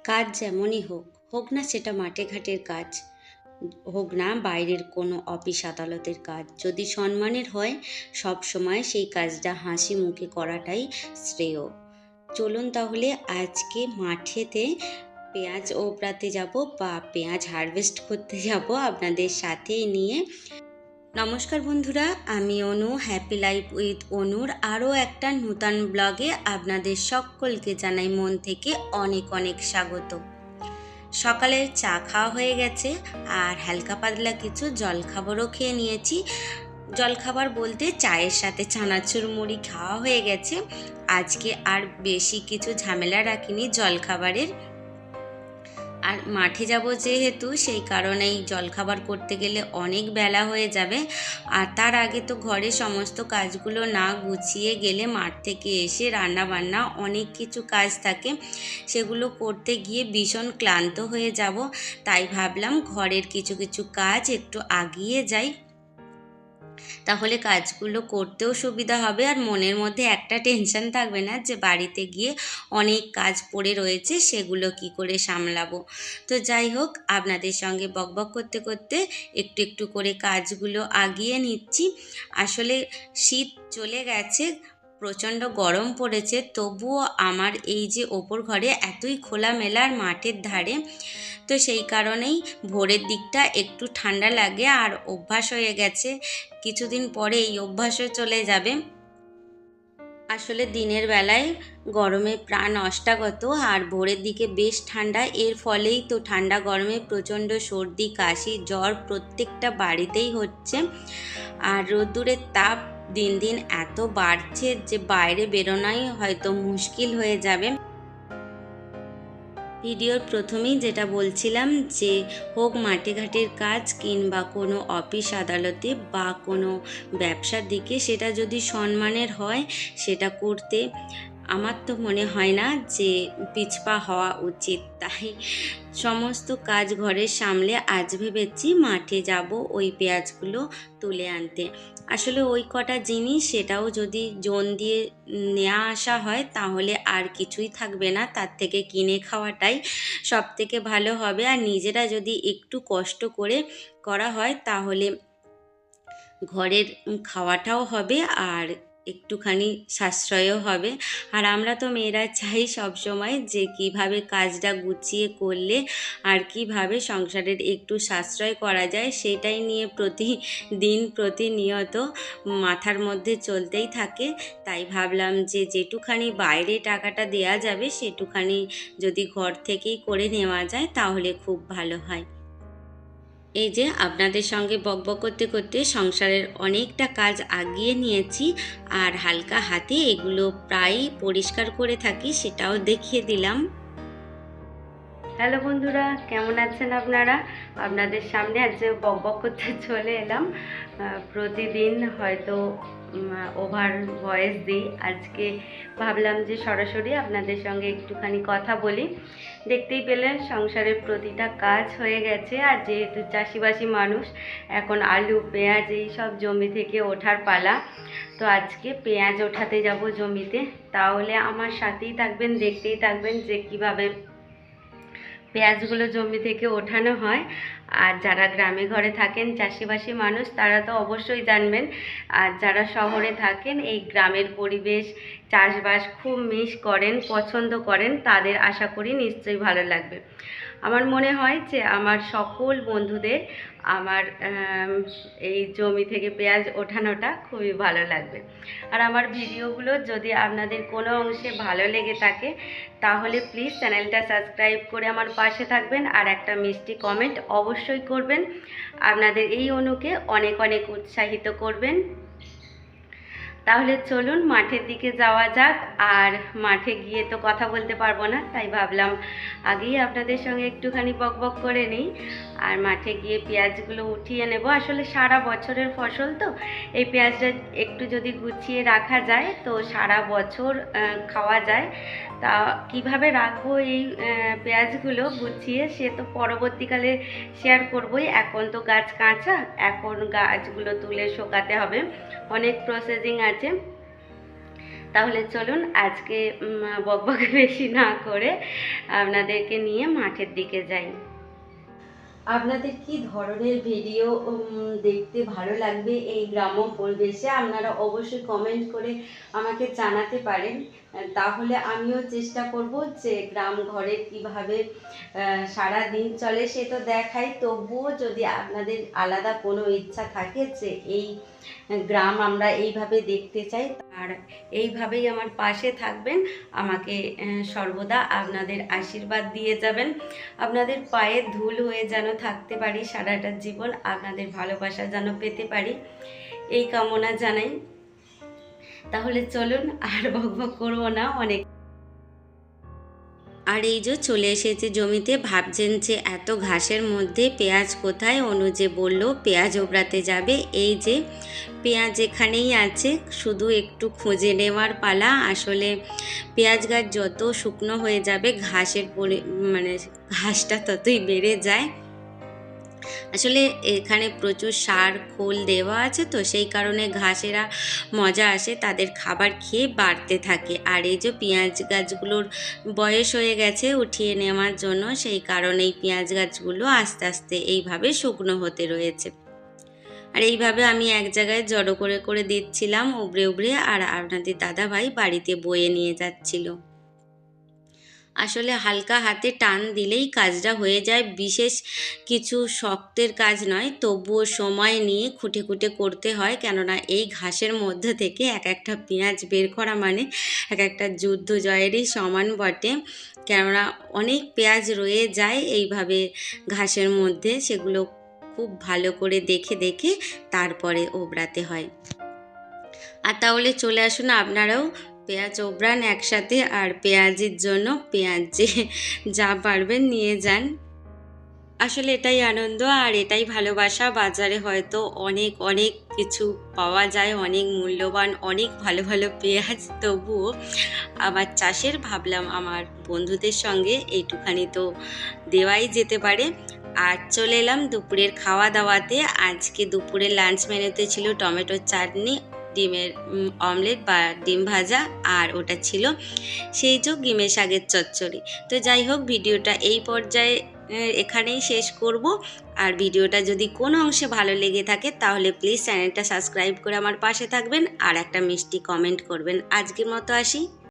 কাজ যেমনই হোক, হোক না সেটা মাঠে ঘাটের কাজ, হোক না বাইরের কোনো অফিস আদালতের কাজ, যদি সম্মানের হয় সব সময় সেই কাজটা হাসি মুখে করাটাই শ্রেয়। চলুন তাহলে আজকে মাঠেতে পেঁয়াজ ওবড়াতে যাব বা পেঁয়াজ হারভেস্ট করতে যাব আপনাদের সাথে নিয়ে। নমস্কার বন্ধুরা, আমি অনু, হ্যাপি লাইফ উইথ অনুর আরও একটা নূতন ব্লগে আপনাদের সকলকে জানাই মন থেকে অনেক অনেক স্বাগত। সকালের চা খাওয়া হয়ে গেছে আর হালকা পাতলা কিছু জলখাবারও খেয়ে নিয়েছি। জলখাবার বলতে চায়ের সাথে চানাচুর মুড়ি খাওয়া হয়ে গেছে। আজকে আর বেশি কিছু ঝামেলা রাখিনি জলখাবারের। আর মাঠে যাব যেহেতু সেই কারণেই জলখাবার করতে গেলে অনেক বেলা হয়ে যাবে। আর তার আগে তো ঘরে সমস্ত কাজগুলো না গুছিয়ে গেলে মাঠ থেকে এসে রান্না বান্না অনেক কিছু কাজ থাকে, সেগুলো করতে গিয়ে ভীষণ ক্লান্ত হয়ে যাব। তাই ভাবলাম ঘরের কিছু কিছু কাজ একটু আগিয়ে যাই, তাহলে কাজগুলো করতেও সুবিধা হবে আর মনের মধ্যে একটা টেনশন থাকবে না যে বাড়িতে গিয়ে অনেক কাজ পড়ে রয়েছে, সেগুলো কি করে সামলাবো। তো যাই হোক, আপনাদের সঙ্গে বকবক করতে করতে একটু একটু করে কাজগুলো আগিয়ে নিচ্ছি। আসলে শীত চলে গেছে, প্রচণ্ড গরম পড়েছে, তবুও আমার এই যে ওপর ঘরে এতই খোলামেলার মাঠের ধারে, তো সেই কারণেই ভোরের দিকটা একটু ঠান্ডা লাগে আর অভ্যাস হয়ে গেছে। কিছুদিন পরে এই অভ্যাসও চলে যাবে। আসলে দিনের বেলায় গরমে প্রাণ অষ্টাগত আর ভোরের দিকে বেশ ঠান্ডা, এর ফলেই তো ঠান্ডা গরমে প্রচণ্ড সর্দি কাশি জ্বর প্রত্যেকটা বাড়িতেই হচ্ছে। আর রোদ্দুরের তাপ দিন দিন এত বাড়ছে যে বাইরে বেরোনোই হয়তো মুশকিল হয়ে যাবে। ভিডিওর প্রথমেই যেটা বলছিলাম যে হোক মাঠে ঘাটের কাজ কিংবা কোনো অফিস আদালতে বা কোনো ব্যবসার দিকে, সেটা যদি সম্মানের হয় সেটা করতে আমার তো মনে হয় না যে পিছপা হওয়া উচিত। তাই সমস্ত কাজ ঘরের সামলে আজ ভেবেছি মাঠে যাব ওই পেঁয়াজগুলো তুলে আনতে। আসলে ওই কটা জিনিস সেটাও যদি জোন দিয়ে নেওয়া আসা হয় তাহলে আর কিছুই থাকবে না, তার থেকে কিনে খাওয়াটাই সব থেকে ভালো হবে। আর নিজেরা যদি একটু কষ্ট করে করা হয় তাহলে ঘরের খাওয়াটাও হবে আর একটুখানি সাশ্রয়ও হবে। আর আমরা তো মেয়েরা চাই সবসময় যে কিভাবে কাজটা গুছিয়ে করলে আর কিভাবে সংসারের একটু সাশ্রয় করা যায়, সেটাই নিয়ে প্রতিদিন প্রতিনিয়ত মাথার মধ্যে চলতেই থাকে। তাই ভাবলাম যে যেটুখানি বাইরে টাকাটা দেয়া যাবে সেটুখানি যদি ঘর থেকেই করে নেওয়া যায় তাহলে খুব ভালো হয়। এই যে আপনাদের সঙ্গে বকবক করতে করতে সংসারের অনেকটা কাজ আগিয়ে নিয়েছি আর হালকা হাতে এগুলো প্রায়ই পরিষ্কার করে থাকি, সেটাও দেখিয়ে দিলাম। হ্যালো বন্ধুরা, কেমন আছেন আপনারা? আপনাদের সামনে আজকে বকবক করতে চলে এলাম। প্রতিদিন হয়তো ওভার ভয়েস দিই, আজকে ভাবলাম যে সরাসরি আপনাদের সঙ্গে একটুখানি কথা বলি। দেখতেই পেলেন সংসারের প্রতিটা কাজ হয়ে গেছে। আর যেহেতু চাষিবাসী মানুষ, এখন আলু পেঁয়াজ এই সব জমি থেকে ওঠার পালা। তো আজকে পেঁয়াজ ওঠাতে যাব জমিতে, তাহলে আমার সাথেই থাকবেন, দেখতেই থাকবেন যে কিভাবে পেঁয়াজগুলো জমি থেকে ওঠানো হয়। আর যারা গ্রামে ঘরে থাকেন চাষিবাসী মানুষ তারা তো অবশ্যই জানবেন, আর যারা শহরে থাকেন এই গ্রামের পরিবেশ চাষবাস খুব মিস করেন, পছন্দ করেন, তাদের আশা করি নিশ্চয়ই ভালো লাগবে। আমার মনে হয় যে আমার সকল বন্ধুদের আমার এই জমি থেকে পেঁয়াজ ওঠানোটা খুবই ভালো লাগবে। আর আমার ভিডিওগুলো যদি আপনাদের কোনো অংশে ভালো লেগে থাকে তাহলে প্লিজ চ্যানেলটা সাবস্ক্রাইব করে আমার পাশে থাকবেন আর একটা মিষ্টি কমেন্ট অবশ্যই করবেন। আপনাদের এই অনুকে অনেক অনেক উৎসাহিত করবেন। তাহলে চলুন মাঠের দিকে যাওয়া যাক। আর মাঠে গিয়ে তো কথা বলতে পারবো না, তাই ভাবলাম আগেই আপনাদের সঙ্গে একটুখানি বকবক করে নিই। আর মাঠে গিয়ে পেঁয়াজগুলো উঠিয়ে নেব। আসলে সারা বছরের ফসল তো, এই পেঁয়াজটা একটু যদি গুছিয়ে রাখা যায় তো সারা বছর খাওয়া যায়। তা কিভাবে রাখবো এই পেঁয়াজগুলো গুছিয়ে সে তো পরবর্তীকালে শেয়ার করবই। এখন তো গাছ কাঁচা, এখন গাছগুলো তুলে শোকাতে হবে, অনেক প্রসেসিং আছে। তাহলে চলুন আজকে বকবক বেশি না করে আপনাদেরকে নিয়ে মাঠের দিকে যাই। আপনাদের কি ধরনের ভিডিও দেখতে ভালো লাগবে এই গ্রাম্য পরিবেশে আপনারা অবশ্যই কমেন্ট করে আমাকে জানাতে পারেন। তাহলে আমিও চেষ্টা করব যে গ্রাম ঘরে কিভাবে সারা দিন চলে সে তো দেখাই, তবুও যদি আপনাদের আলাদা কোনো ইচ্ছা থাকে যে এই গ্রাম আমরা এইভাবে দেখতে চাই, আর এইভাবেই আমার পাশে থাকবেন, আমাকে সর্বদা আপনাদের আশীর্বাদ দিয়ে যাবেন। আপনাদের পায়ে ধুল হয়ে যেন থাকতে পারি সারাটা জীবন, আপনাদের ভালোবাসা যেন পেতে পারি, এই কামনা জানাই। তাহলে চলুন আর বকবক করবো না অনেক। আর এই যে চলে এসেছে জমিতে, ভাবছেন যে এত ঘাসের মধ্যে পেঁয়াজ কোথায়? অনু যে বলল পেঁয়াজ ওবরাতে যাবে, এই যে পেঁয়াজ এখানেই আছে, শুধু একটু খুঁজে নেওয়ার পালা। আসলে পেঁয়াজ গাছ যত শুকনো হয়ে যাবে ঘাসের মানে ঘাসটা ততই বেড়ে যায়। আসলে এখানে প্রচুর সার খোল দেওয়া আছে, তো সেই কারণে ঘাসেরা মজা আসে, তাদের খাবার খেয়ে বাড়তে থাকে। আর এই যে পেঁয়াজ গাছগুলোর বয়স হয়ে গেছে উঠিয়ে নেওয়ার জন্য, সেই কারণেই পেঁয়াজ গাছগুলো আস্তে আস্তে এইভাবে শুকনো হতে রয়েছে। আর এইভাবে আমি এক জায়গায় জড়ো করে করে দিচ্ছিলাম উবড়ে উবড়ে, আর আপনাদের দাদা ভাই বাড়িতে বয়ে নিয়ে যাচ্ছিল। আসলে হালকা হাতে টান দিলেই কাজটা হয়ে যায়, বিশেষ কিছু শক্তের কাজ নয়, তবুও সময় নিয়ে খুঁটে খুঁটে করতে হয়, কেননা এই ঘাসের মধ্যে থেকে এক একটা পেঁয়াজ বের করা মানে এক একটা যুদ্ধ জয়েরই সমান বটে। কেননা অনেক পেঁয়াজ রয়ে যায় এইভাবে ঘাসের মধ্যে, সেগুলো খুব ভালো করে দেখে দেখে তারপরে ওবরাতে হয়। আর তাহলে চলে আসুন আপনারাও পেঁয়াজ ওবরান একসাথে, আর পেঁয়াজের জন্য পেঁয়াজ যা পারবেন নিয়ে যান। আসলে এটাই আনন্দ আর এটাই ভালোবাসা। বাজারে হয়তো অনেক অনেক কিছু পাওয়া যায়, অনেক মূল্যবান অনেক ভালো ভালো পেঁয়াজ, তবুও আমার চাষের ভাবলাম আমার বন্ধুদের সঙ্গে এইটুখানি তো দেওয়াই যেতে পারে। আর চলে এলাম দুপুরের খাওয়া দাওয়াতে। আজকে দুপুরের লাঞ্চ মেনুতে ছিল টমেটোর চাটনি, ডিমের অমলেট বা ডিম ভাজা, আর ওটা ছিল সেই যে গিমে শাকের চচ্চড়ি। তো যাই হোক, ভিডিওটা এই পর্যায়ে এখানেই শেষ করব। আর ভিডিওটা যদি কোনো অংশে ভালো লেগে থাকে তাহলে প্লিজ চ্যানেলটা সাবস্ক্রাইব করে আমার পাশে থাকবেন আর একটা মিষ্টি কমেন্ট করবেন। আজকের মতো আসি।